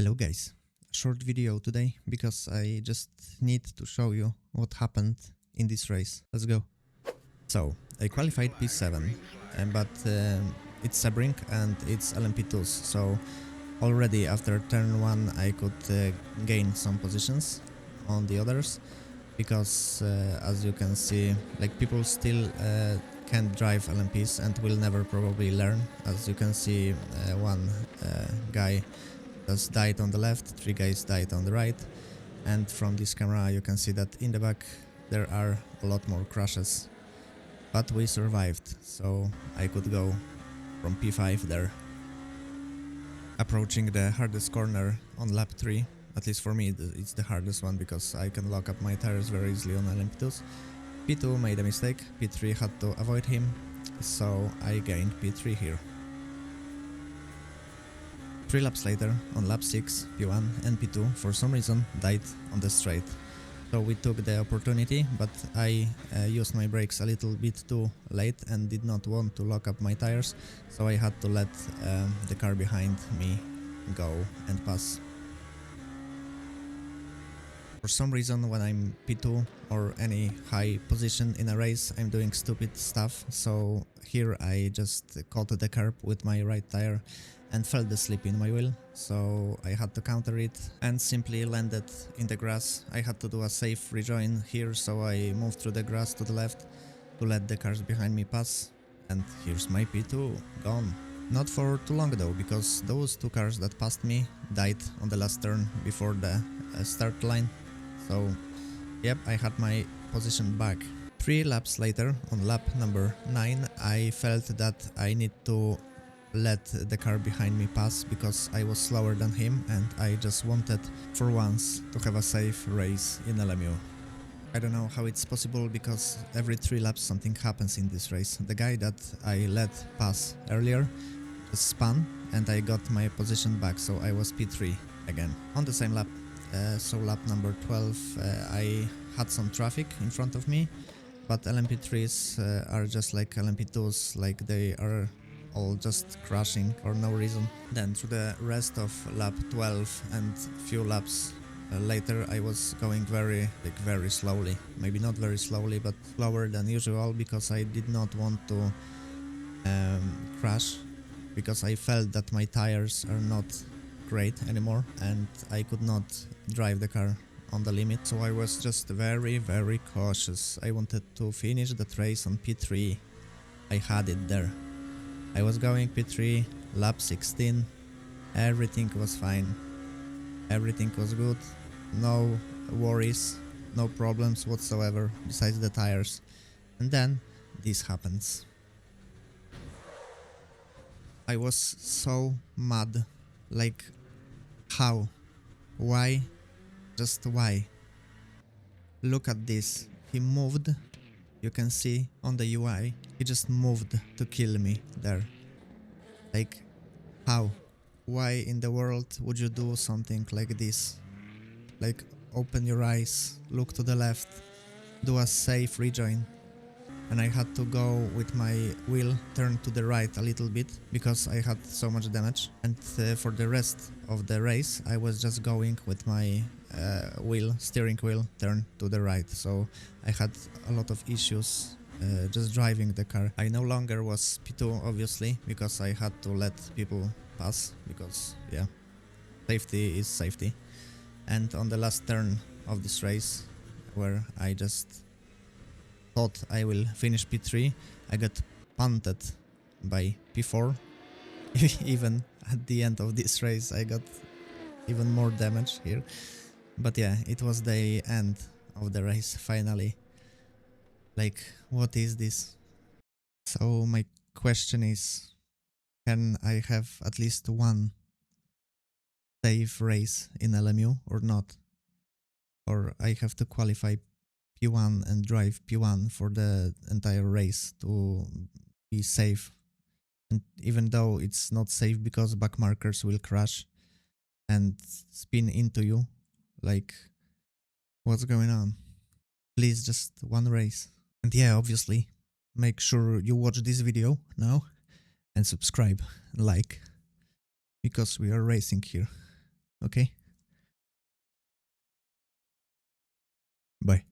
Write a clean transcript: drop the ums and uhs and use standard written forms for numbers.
Hello guys, short video today because I just need to show you what happened in this race. Let's go. So, I qualified P7, but it's Sebring and it's LMP2s, so already after turn 1 I could gain some positions on the others because as you can see, like people still can't drive LMPs and will never probably learn. As you can see, one guy just died on the left, 3 guys died on the right, and from this camera you can see that in the back there are a lot more crashes. But we survived, so I could go from P5 there. Approaching the hardest corner on lap 3, at least for me it's the hardest one because I can lock up my tires very easily on LMP2s. P2 made a mistake, P3 had to avoid him, so I gained P3 here. 3 laps later, on lap 6, P1 and P2 for some reason died on the straight. So we took the opportunity, but I used my brakes a little bit too late and did not want to lock up my tires, so I had to let the car behind me go and pass. For some reason when I'm P2 or any high position in a race, I'm doing stupid stuff, so here I just caught the curb with my right tire and felt the slip in my wheel, so I had to counter it and simply landed in the grass. I had to do a safe rejoin here, so I moved through the grass to the left to let the cars behind me pass, and here's my P2 gone. Not for too long though, because those 2 cars that passed me died on the last turn before the start line, so yep, I had my position back. 3 laps later, on lap number 9, I felt that I need to let the car behind me pass because I was slower than him and I just wanted for once to have a safe race in LMU. I don't know how it's possible because every 3 laps something happens in this race. The guy that I let pass earlier just spun and I got my position back, so I was P3 again on the same lap. So lap number 12 I had some traffic in front of me, but LMP3s are just like LMP2s, like they are all just crashing for no reason. Then through the rest of lap 12 and few laps later I was going very slowly. Maybe not very slowly, but slower than usual because I did not want to crash, because I felt that my tires are not great anymore and I could not drive the car on the limit, so I was just very cautious. I wanted to finish that race on P3. I had it there. I was going P3, lap 16, everything was fine, everything was good, no worries, no problems whatsoever besides the tires. And then this happens. I was so mad, like how? Why? Just why? Look at this, he moved, you can see on the UI, he just moved to kill me there. Like, how? Why in the world would you do something like this? Like, open your eyes, look to the left, do a safe rejoin. And I had to go with my wheel turned to the right a little bit because I had so much damage. And for the rest of the race I was just going with my steering wheel turned to the right, so I had a lot of issues just driving the car. I no longer was P2 obviously because I had to let people pass because yeah, safety is safety. And on the last turn of this race where I just thought I will finish P3, I got punted by P4. Even at the end of this race I got even more damage here. But yeah, it was the end of the race finally. Like, what is this? So my question is, can I have at least one safe race in LMU or not? Or I have to qualify P1 and drive P1 for the entire race to be safe? And even though it's not safe because back markers will crash and spin into you, like, what's going on? Please, just one race. And yeah, obviously, make sure you watch this video now and subscribe and like, because we are racing here. Okay? Bye.